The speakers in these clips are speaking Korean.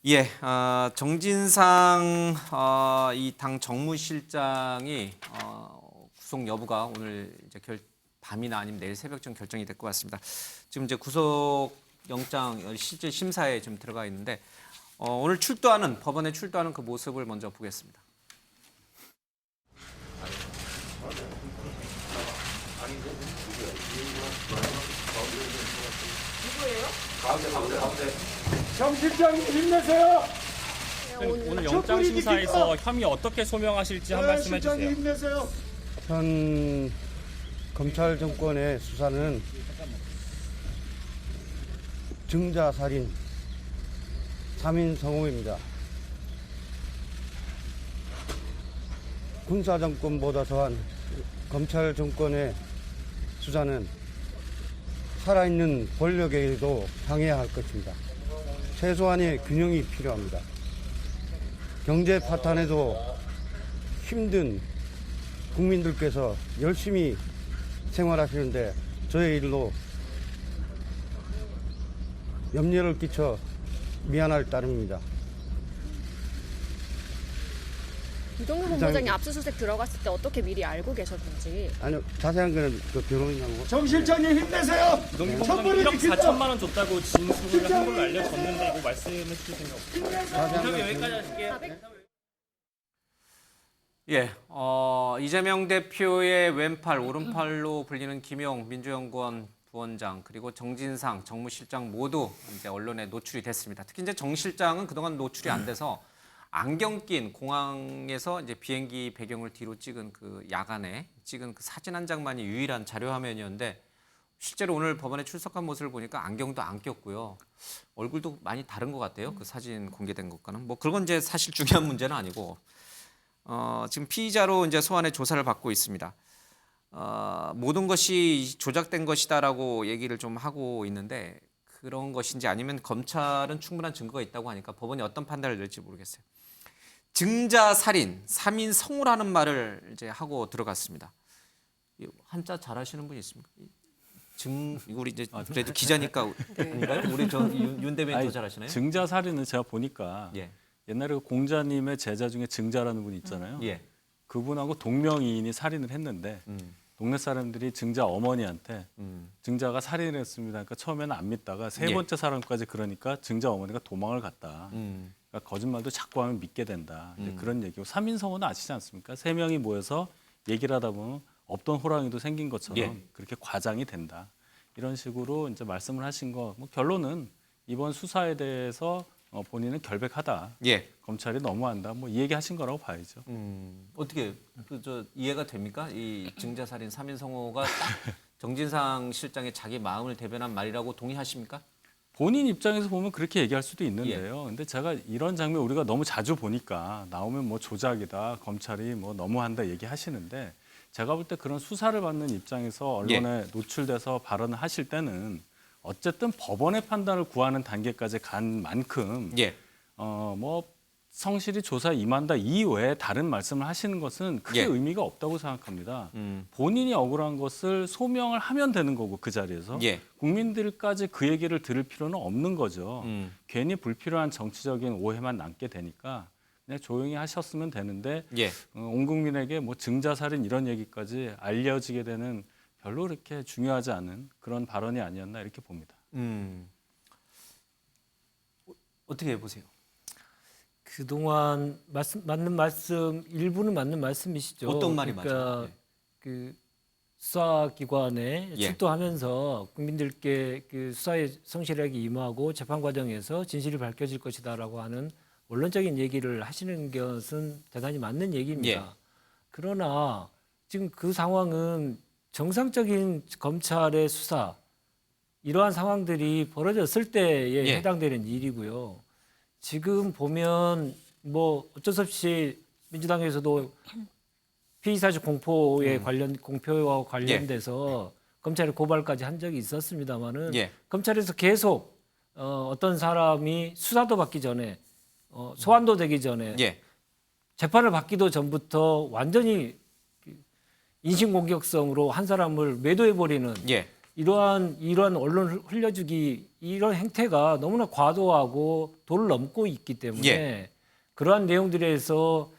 예, 정진상 이 당 정무실장이 구속 여부가 오늘 이제 밤이나 아니면 내일 새벽쯤 결정이 될 것 같습니다. 지금 이제 구속 영장 실질 심사에 좀 들어가 있는데 오늘 법원에 출두하는 그 모습을 먼저 보겠습니다. 가운데. 정 실장님 힘내세요. 오늘 영장 심사에서 혐의 어떻게 소명하실지 한 말씀 실장님 해주세요. 힘내세요. 현 검찰 정권의 수사는 증자살인 3인 성호입니다. 군사정권보다 더한 검찰 정권의 수사는 살아있는 권력에도 당해야 할 것입니다. 최소한의 균형이 필요합니다. 경제 파탄에도 힘든 국민들께서 열심히 생활하시는데 저의 일로 염려를 끼쳐 미안할 따름입니다. 이동규 본부장이 압수수색 들어갔을 때 어떻게 미리 알고 계셨는지. 아니요, 자세한 거는 그 변호인하고. 정 실장님 힘내세요. 이동규 본부장이 1억 4천만 원 줬다고 진술을 한 걸로 알려졌는데 이거 말씀해 주실 생각 없으세요? 자세한 건 여기까지 하실게요. 예, 이재명 대표의 왼팔, 오른팔로 불리는 김용 민주연구원 부원장 그리고 정진상 정무실장 모두 이제 언론에 노출이 됐습니다. 특히 이제 정 실장은 그동안 노출이 안 돼서 안경 낀 공항에서 이제 비행기 배경을 뒤로 찍은 그 야간에 찍은 그 사진 한 장만이 유일한 자료 화면이었는데 실제로 오늘 법원에 출석한 모습을 보니까 안경도 안 꼈고요. 얼굴도 많이 다른 것 같아요. 그 사진 공개된 것과는. 뭐 그건 이제 사실 중요한 문제는 아니고 지금 피의자로 이제 소환해 조사를 받고 있습니다. 모든 것이 조작된 것이다라고 얘기를 좀 하고 있는데 그런 것인지 아니면 검찰은 충분한 증거가 있다고 하니까 법원이 어떤 판단을 내릴지 모르겠어요. 증자살인, 3인 성우라는 말을 이제 하고 들어갔습니다. 한자 잘하시는 분이 있습니까? 우리 이제 그래도 기자니까 아닌가요? 우리 윤 대변인 더 잘하시나요? 증자살인은 제가 보니까 예. 옛날에 그 공자님의 제자 중에 증자라는 분이 있잖아요. 예. 그분하고 동명이인이 살인을 했는데 동네 사람들이 증자 어머니한테 증자가 살인을 했습니다. 그러니까 처음에는 안 믿다가 세 예. 번째 사람까지 그러니까 증자 어머니가 도망을 갔다. 그러니까 거짓말도 자꾸 하면 믿게 된다. 이제 그런 얘기고 3인 성호는 아시지 않습니까? 3명이 모여서 얘기를 하다 보면 없던 호랑이도 생긴 것처럼 예. 그렇게 과장이 된다. 이런 식으로 이제 말씀을 하신 거. 뭐 결론은 이번 수사에 대해서 본인은 결백하다. 예. 검찰이 너무한다. 뭐 이 얘기하신 거라고 봐야죠. 어떻게 이해가 됩니까? 이 증자살인 3인 성호가 딱 정진상 실장의 자기 마음을 대변한 말이라고 동의하십니까? 본인 입장에서 보면 그렇게 얘기할 수도 있는데요. 근데 제가 이런 장면 우리가 너무 자주 보니까 나오면 뭐 조작이다, 검찰이 뭐 너무한다 얘기하시는데 제가 볼 때 그런 수사를 받는 입장에서 언론에 노출돼서 발언을 하실 때는 어쨌든 법원의 판단을 구하는 단계까지 간 만큼 예. 뭐 성실히 조사에 임한다 이외에 다른 말씀을 하시는 것은 크게 예. 의미가 없다고 생각합니다. 본인이 억울한 것을 소명을 하면 되는 거고 그 자리에서 예. 국민들까지 그 얘기를 들을 필요는 없는 거죠. 괜히 불필요한 정치적인 오해만 남게 되니까 그냥 조용히 하셨으면 되는데 예. 온 국민에게 뭐 증자살인 이런 얘기까지 알려지게 되는 별로 그렇게 중요하지 않은 그런 발언이 아니었나 이렇게 봅니다. 어떻게 보세요? 그동안 맞는 말씀 일부는 맞는 말씀이시죠. 어떤 말이 그러니까 맞아요? 예. 그 수사기관에 예. 출두하면서 국민들께 그 수사에 성실하게 임하고 재판 과정에서 진실이 밝혀질 것이다라고 하는 원론적인 얘기를 하시는 것은 대단히 맞는 얘기입니다. 예. 그러나 지금 그 상황은 정상적인 검찰의 수사 이러한 상황들이 벌어졌을 때에 예. 해당되는 일이고요. 지금 보면 뭐 어쩔 수 없이 민주당에서도 피의사실 공포에 공표와 관련돼서 검찰에 고발까지 한 적이 있었습니다만은 예. 검찰에서 계속 어떤 사람이 수사도 받기 전에 소환도 되기 전에 예. 재판을 받기도 전부터 완전히 인신공격성으로 한 사람을 매도해버리는 예. 이러한 언론 흘려주기 이런 행태가 너무나 과도하고 도를 넘고 있기 때문에 예. 그러한 내용들에서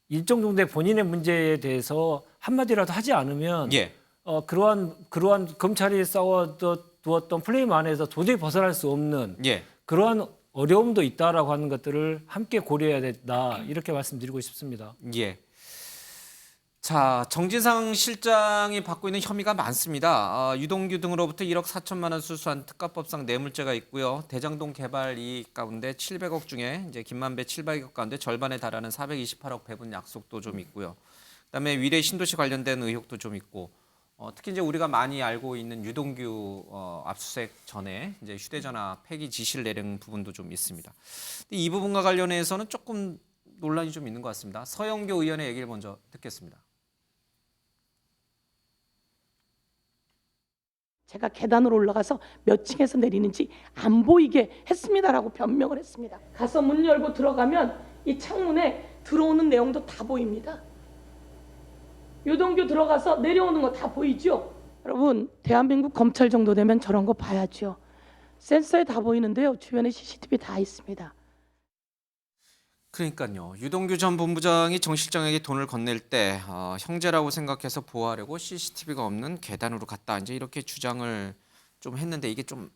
일정 정도의 본인의 문제에 대해서 한마디라도 하지 않으면 예. 그러한 검찰이 쌓아두었던 프레임 안에서 도저히 벗어날 수 없는 예. 그러한 어려움도 있다라고 하는 것들을 함께 고려해야 된다 이렇게 말씀드리고 싶습니다. 예. 자, 정진상 실장이 받고 있는 혐의가 많습니다. 유동규 등으로부터 1억 4천만 원 수수한 특가법상 뇌물죄가 있고요. 대장동 개발 이익 가운데 700억 중에 이제 김만배 700억 가운데 절반에 달하는 428억 배분 약속도 좀 있고요. 그다음에 위례 신도시 관련된 의혹도 좀 있고, 특히 이제 우리가 많이 알고 있는 유동규 압수수색 전에 이제 휴대전화 폐기 지시를 내린 부분도 좀 있습니다. 이 부분과 관련해서는 조금 논란이 좀 있는 것 같습니다. 서영교 의원의 얘기를 먼저 듣겠습니다. 제가 계단으로 올라가서 몇 층에서 내리는지 안 보이게 했습니다라고 변명을 했습니다. 가서 문 열고 들어가면 이 창문에 들어오는 내용도 다 보입니다. 유동규 들어가서 내려오는 거 다 보이죠? 여러분, 대한민국 검찰 정도 되면 저런 거 봐야죠. 센서에 다 보이는데요. 주변에 CCTV 다 있습니다. 그러니까요. 유동규 전 본부장이 정 실장에게 돈을 건넬 때 형제라고 생각해서 보호하려고 CCTV가 없는 계단으로 갔다. 이제 이렇게 주장을 좀 했는데 이게 좀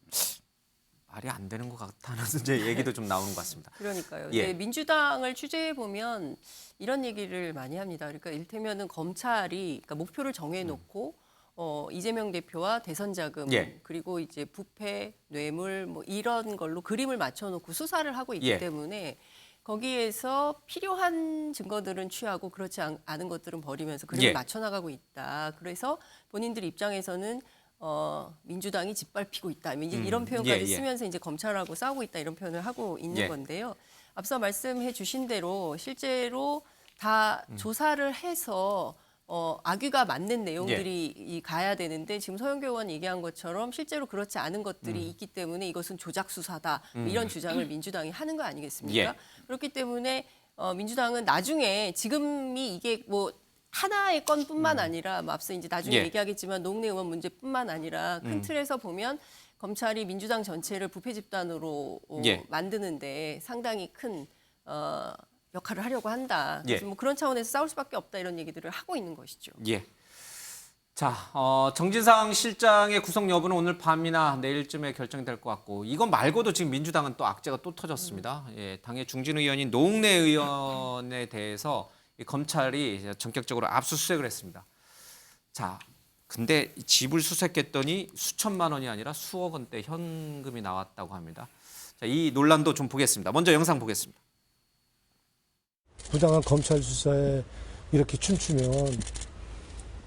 말이 안 되는 것 같다는 이제 얘기도 좀 나오는 것 같습니다. 그러니까요. 예. 네, 민주당을 취재해 보면 이런 얘기를 많이 합니다. 그러니까 일테면은 검찰이 그러니까 목표를 정해놓고 이재명 대표와 대선 자금 예. 그리고 이제 부패, 뇌물 뭐 이런 걸로 그림을 맞춰놓고 수사를 하고 있기 예. 때문에. 거기에서 필요한 증거들은 취하고 그렇지 않은 것들은 버리면서 그림을 예. 맞춰나가고 있다. 그래서 본인들 입장에서는 민주당이 짓밟히고 있다. 이제 이런 표현까지 예. 쓰면서 이제 검찰하고 싸우고 있다 이런 표현을 하고 있는 예. 건데요. 앞서 말씀해 주신 대로 실제로 다 조사를 해서 악유가 맞는 내용들이 가야 되는데 지금 서영교 의원 얘기한 것처럼 실제로 그렇지 않은 것들이 있기 때문에 이것은 조작 수사다 뭐 이런 주장을 민주당이 하는 거 아니겠습니까? 예. 그렇기 때문에 민주당은 나중에 지금이 이게 뭐 하나의 건뿐만 아니라 뭐 앞서 이제 나중에 예. 얘기하겠지만 노웅래 의원 문제뿐만 아니라 큰 틀에서 보면 검찰이 민주당 전체를 부패 집단으로 예. 만드는데 상당히 큰 역할을 하려고 한다. 예. 그래서 뭐 그런 차원에서 싸울 수밖에 없다 이런 얘기들을 하고 있는 것이죠. 예. 자, 정진상 실장의 구속 여부는 오늘 밤이나 내일쯤에 결정될 것 같고 이건 말고도 지금 민주당은 또 악재가 또 터졌습니다. 예, 당의 중진 의원인 노웅래 의원에 대해서 이 검찰이 전격적으로 압수수색을 했습니다. 자, 근데 집을 수색했더니 수천만 원이 아니라 수억 원대 현금이 나왔다고 합니다. 자, 이 논란도 좀 보겠습니다. 먼저 영상 보겠습니다. 부당한 검찰 수사에 이렇게 춤추면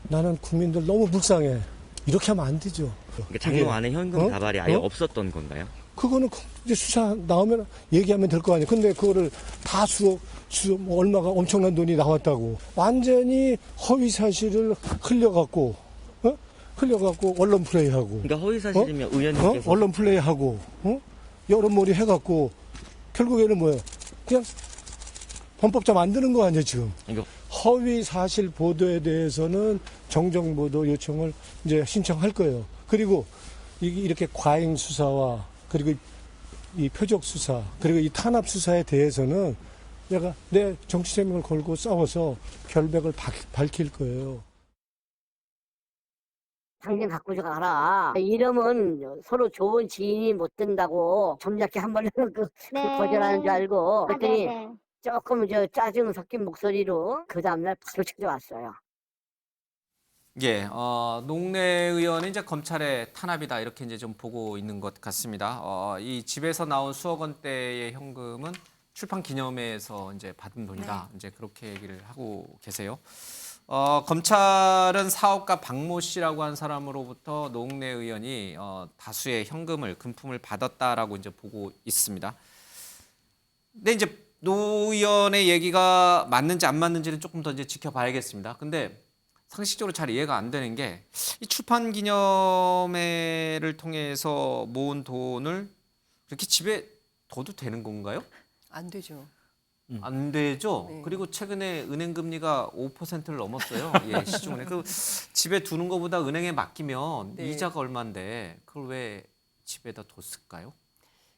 나는 국민들 너무 불쌍해. 이렇게 하면 안 되죠. 그러니까 장롱 안에 현금 다발이 아예 없었던 건가요? 그거는 이제 수사 나오면 얘기하면 될 거 아니에요. 근데 그거를 다 뭐 얼마가 엄청난 돈이 나왔다고 완전히 허위 사실을 흘려갖고 언론 플레이하고. 그러니까 허위 사실이면 의원님께서 언론 플레이하고 여론몰이 해갖고 결국에는 뭐예요? 그냥 범법자 만드는 거 아니에요 지금. 그러니까 허위 사실 보도에 대해서는 정정보도 요청을 이제 신청할 거예요. 그리고 이렇게 과잉 수사와 그리고 이 표적 수사 그리고 이 탄압 수사에 대해서는 내가 내 정치 생명을 걸고 싸워서 결백을 밝힐 거예요. 당장 갖고 가라. 이러면 서로 좋은 지인이 못 된다고 점잖게 한 번은 거절하는 줄 알고 그랬더니 조금 짜증 섞인 목소리로 그 다음날 바로 찾아왔어요. 예, 노웅래 의원은 이제 검찰의 탄압이다 이렇게 이제 좀 보고 있는 것 같습니다. 이 집에서 나온 수억 원대의 현금은 출판 기념회에서 이제 받은 돈이다. 이제 그렇게 얘기를 하고 계세요. 검찰은 사업가 박모 씨라고 한 사람으로부터 노웅래 의원이 다수의 현금을 금품을 받았다라고 이제 보고 있습니다. 근데 이제 노 의원의 얘기가 맞는지 안 맞는지는 조금 더 이제 지켜봐야겠습니다. 근데 상식적으로 잘 이해가 안 되는 게 이 출판 기념회를 통해서 모은 돈을 그렇게 집에 둬도 되는 건가요? 안 되죠. 안 되죠. 네. 그리고 최근에 은행 금리가 5%를 넘었어요. 예, 시중은행. 그 집에 두는 것보다 은행에 맡기면 네. 이자가 얼마인데 그걸 왜 집에다 뒀을까요?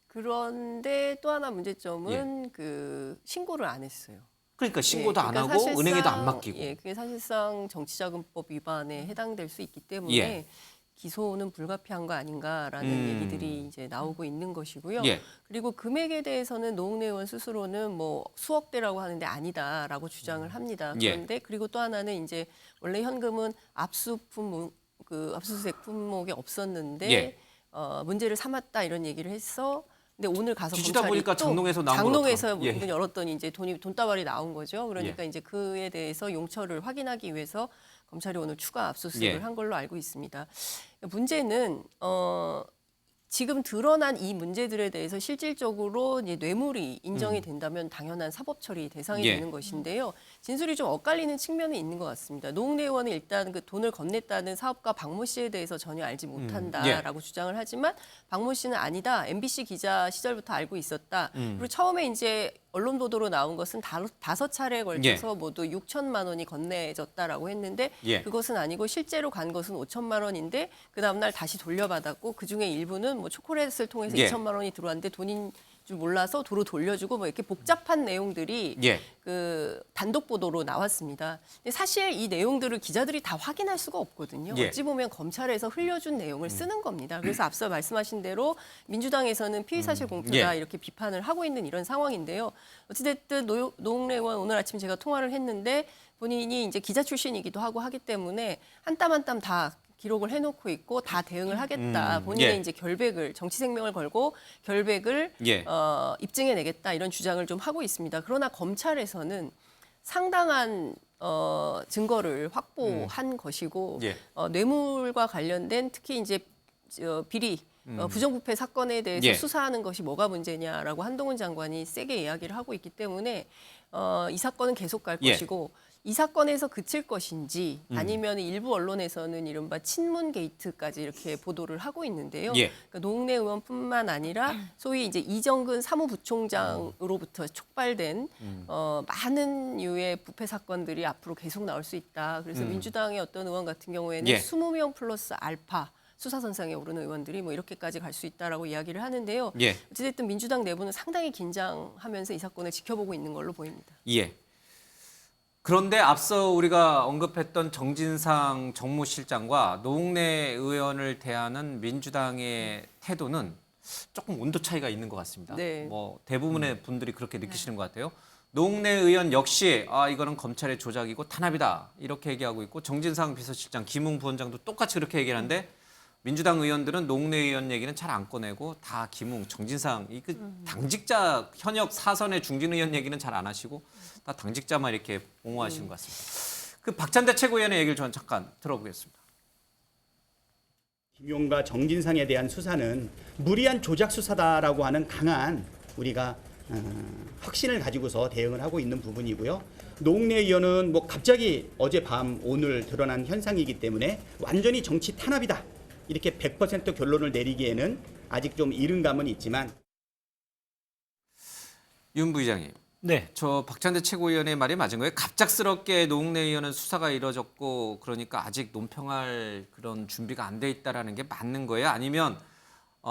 그런데 또 하나 문제점은 그 신고를 안 했어요. 그러니까 신고도 예, 안 그러니까 하고 사실상, 은행에도 안 맡기고. 예, 그게 사실상 정치자금법 위반에 해당될 수 있기 때문에 예. 기소는 불가피한 거 아닌가라는 얘기들이 이제 나오고 있는 것이고요. 예. 그리고 금액에 대해서는 노웅래 의원 스스로는 뭐 수억대라고 하는데 아니다라고 주장을 합니다. 예. 그런데 그리고 또 하나는 이제 원래 현금은 압수수색 품목이 없었는데 예. 문제를 삼았다 이런 얘기를 했어. 근데 오늘 가서 뒤지다 검찰이 보니까 또 장롱에서 나온 장롱에서 거로. 예. 문을 열었더니 이제 돈다발이 나온 거죠. 그러니까 이제 그에 대해서 용처를 확인하기 위해서 검찰이 오늘 추가 압수수색을 예. 한 걸로 알고 있습니다. 문제는 지금 드러난 이 문제들에 대해서 실질적으로 이제 뇌물이 인정이 된다면 당연한 사법 처리 대상이 예. 되는 것인데요. 진술이 좀 엇갈리는 측면이 있는 것 같습니다. 노웅래 의원은 일단 그 돈을 건넸다는 사업가 박모 씨에 대해서 전혀 알지 못한다라고 주장을 하지만 박모 씨는 아니다. MBC 기자 시절부터 알고 있었다. 그리고 처음에 이제 언론 보도로 나온 것은 5차례에 걸쳐서 모두 6천만 원이 건네졌다라고 했는데 예. 그것은 아니고 실제로 간 것은 5천만 원인데 그 다음날 다시 돌려받았고 그중에 일부는 뭐 초콜릿을 통해서 예. 2천만 원이 들어왔는데 돈인 줄 몰라서 도로 돌려주고 뭐 이렇게 복잡한 내용들이 예. 그 단독 보도로 나왔습니다. 근데 사실 이 내용들을 기자들이 다 확인할 수가 없거든요. 예. 어찌 보면 검찰에서 흘려준 내용을 쓰는 겁니다. 그래서 앞서 말씀하신 대로 민주당에서는 피의사실 공표다 예. 이렇게 비판을 하고 있는 이런 상황인데요. 어찌됐든 노웅래 의원 오늘 아침 제가 통화를 했는데 본인이 이제 기자 출신이기도 하고 하기 때문에 한 땀 한 땀 다 기록을 해놓고 있고 다 대응을 하겠다. 본인의 예. 이제 결백을 정치 생명을 걸고 결백을 예. 입증해내겠다 이런 주장을 좀 하고 있습니다. 그러나 검찰에서는 상당한 증거를 확보한 것이고 예. 뇌물과 관련된 특히 이제 비리 부정부패 사건에 대해서 예. 수사하는 것이 뭐가 문제냐라고 한동훈 장관이 세게 이야기를 하고 있기 때문에 이 사건은 계속 갈 예. 것이고 이 사건에서 그칠 것인지 아니면 일부 언론에서는 이른바 친문 게이트까지 이렇게 보도를 하고 있는데요. 예. 그러니까 노웅래 의원뿐만 아니라 소위 이제 이정근 사무부총장으로부터 촉발된 많은 유의 부패 사건들이 앞으로 계속 나올 수 있다. 그래서 민주당의 어떤 의원 같은 경우에는 예. 20명 플러스 알파 수사선상에 오르는 의원들이 뭐 이렇게까지 갈 수 있다라고 이야기를 하는데요. 예. 어쨌든 민주당 내부는 상당히 긴장하면서 이 사건을 지켜보고 있는 걸로 보입니다. 예. 그런데 앞서 우리가 언급했던 정진상 정무실장과 노웅래 의원을 대하는 민주당의 태도는 조금 온도 차이가 있는 것 같습니다. 네. 뭐 대부분의 분들이 그렇게 느끼시는 것 같아요. 노웅래 의원 역시 이거는 검찰의 조작이고 탄압이다 이렇게 얘기하고 있고 정진상 비서실장, 김웅 부원장도 똑같이 그렇게 얘기하는데 민주당 의원들은 노웅래 의원 얘기는 잘 안 꺼내고 다 김웅, 정진상 당직자 현역 사선의 중진 의원 얘기는 잘 안 하시고 다 당직자만 이렇게 옹호하시는 것 같습니다. 그 박찬대 최고위원의 얘기를 저는 잠깐 들어보겠습니다. 김용과 정진상에 대한 수사는 무리한 조작 수사다라고 하는 강한 우리가 확신을 가지고서 대응을 하고 있는 부분이고요. 노웅래 의원은 뭐 갑자기 어젯밤 오늘 드러난 현상이기 때문에 완전히 정치 탄압이다. 이렇게 100% 결론을 내리기에는 아직 좀 이른 감은 있지만. 윤 부의장님. 네. 저 박찬대 최고위원의 말이 맞은 거예요? 갑작스럽게 노웅래 의원은 수사가 이뤄졌고 그러니까 아직 논평할 그런 준비가 안 돼 있다라는 게 맞는 거예요? 아니면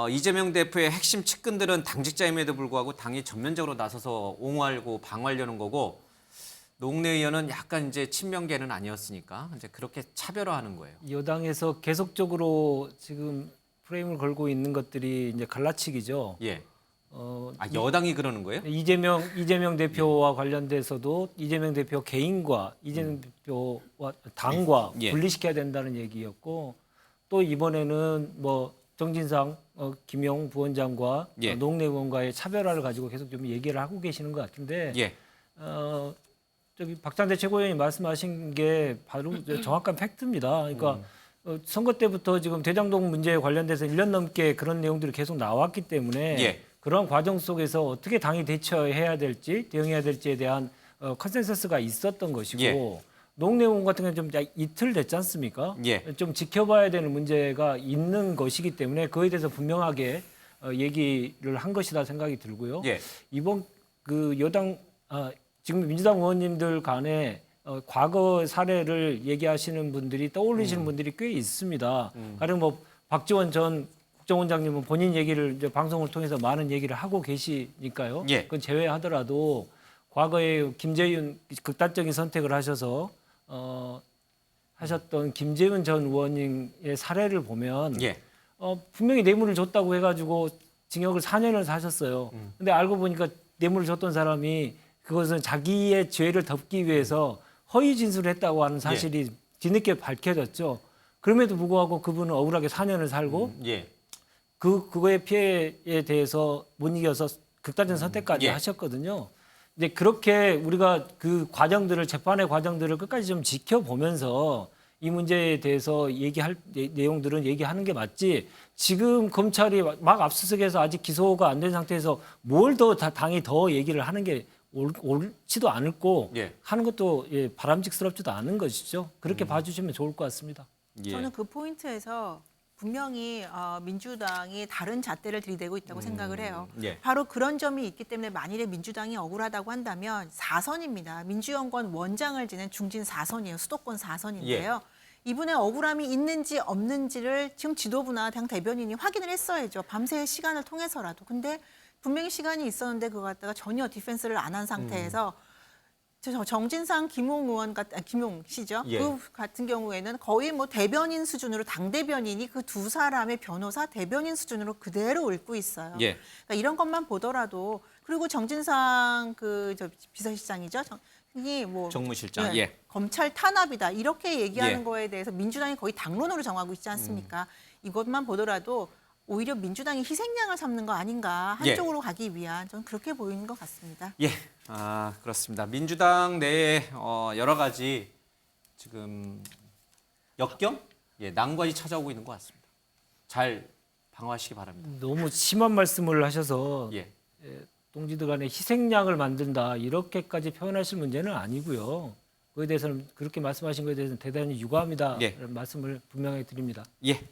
이재명 대표의 핵심 측근들은 당직자임에도 불구하고 당이 전면적으로 나서서 옹호하고 방어하려는 거고 노웅래 의원은 약간 이제 친명계는 아니었으니까 이제 그렇게 차별화하는 거예요. 여당에서 계속적으로 지금 프레임을 걸고 있는 것들이 이제 갈라치기죠. 예. 여당이 그러는 거예요? 이재명 대표와 관련돼서도 이재명 대표 개인과 이재명 대표와 당과 예. 분리시켜야 된다는 얘기였고 또 이번에는 뭐 정진상 김용 부원장과 예. 노웅래 의원과의 차별화를 가지고 계속 좀 얘기를 하고 계시는 것 같은데 예. 저기 박찬대 최고위원이 말씀하신 게 바로 정확한 팩트입니다. 그러니까 선거 때부터 지금 대장동 문제에 관련돼서 1년 넘게 그런 내용들이 계속 나왔기 때문에 예. 그런 과정 속에서 어떻게 당이 대처해야 될지 대응해야 될지에 대한 컨센서스가 있었던 것이고 예. 노웅래 의원 같은 경우는 좀 이틀 됐지 않습니까? 예. 좀 지켜봐야 되는 문제가 있는 것이기 때문에 그에 대해서 분명하게 얘기를 한 것이다 생각이 들고요. 예. 이번 그 여당 지금 민주당 의원님들 간에 과거 사례를 얘기하시는 분들이 떠올리시는 분들이 꽤 있습니다. 가령 뭐 박지원 전 국정원장님은 본인 얘기를 이제 방송을 통해서 많은 얘기를 하고 계시니까요. 예. 그건 제외하더라도 과거에 김재윤 극단적인 선택을 하셔서 하셨던 김재윤 전 의원님의 사례를 보면 예. 분명히 뇌물을 줬다고 해가지고 징역을 4년을 사셨어요. 근데 알고 보니까 뇌물을 줬던 사람이 그것은 자기의 죄를 덮기 위해서 허위 진술을 했다고 하는 사실이 뒤늦게 밝혀졌죠. 그럼에도 불구하고 그분은 억울하게 4년을 살고 예. 그거의 피해에 대해서 못 이겨서 극단적 선택까지 예. 하셨거든요. 근데 그렇게 우리가 그 과정들을 재판의 과정들을 끝까지 좀 지켜보면서 이 문제에 대해서 얘기할 내용들은 얘기하는 게 맞지. 지금 검찰이 막 압수수색해서 아직 기소가 안 된 상태에서 뭘 더 당이 더 얘기를 하는 게 옳지도 않고 예. 하는 것도 바람직스럽지도 않은 것이죠. 그렇게 봐주시면 좋을 것 같습니다. 예. 저는 그 포인트에서 분명히 민주당이 다른 잣대를 들이대고 있다고 생각을 해요. 예. 바로 그런 점이 있기 때문에 만일에 민주당이 억울하다고 한다면 4선입니다. 민주연구원 원장을 지낸 중진 4선이에요. 수도권 4선인데요. 이분의 억울함이 있는지 없는지를 지금 지도부나 당 대변인이 확인을 했어야죠. 밤새 시간을 통해서라도. 근데 분명히 시간이 있었는데 그거 갖다가 전혀 디펜스를 안 한 상태에서 정진상 김용 씨죠. 예. 그 같은 경우에는 거의 뭐 대변인 수준으로 당 대변인이 그 두 사람의 변호사 대변인 수준으로 그대로 읊고 있어요. 예. 그러니까 이런 것만 보더라도 그리고 정진상 비서실장이죠. 이 뭐 정무실장. 네, 예. 검찰 탄압이다 이렇게 얘기하는 예. 거에 대해서 민주당이 거의 당론으로 정하고 있지 않습니까? 이것만 보더라도 오히려 민주당이 희생양을 삼는 거 아닌가 한쪽으로 가기 위한 저는 그렇게 보이는 것 같습니다. 예, 그렇습니다. 민주당 내에 여러 가지 지금 역경, 난관이 찾아오고 있는 것 같습니다. 잘 방어하시기 바랍니다. 너무 심한 말씀을 하셔서 예, 동지들 간에 희생양을 만든다 이렇게까지 표현하실 문제는 아니고요. 그에 대해서는 그렇게 말씀하신 것에 대해서는 대단히 유감이다 예. 라는 말씀을 분명히 드립니다. 예.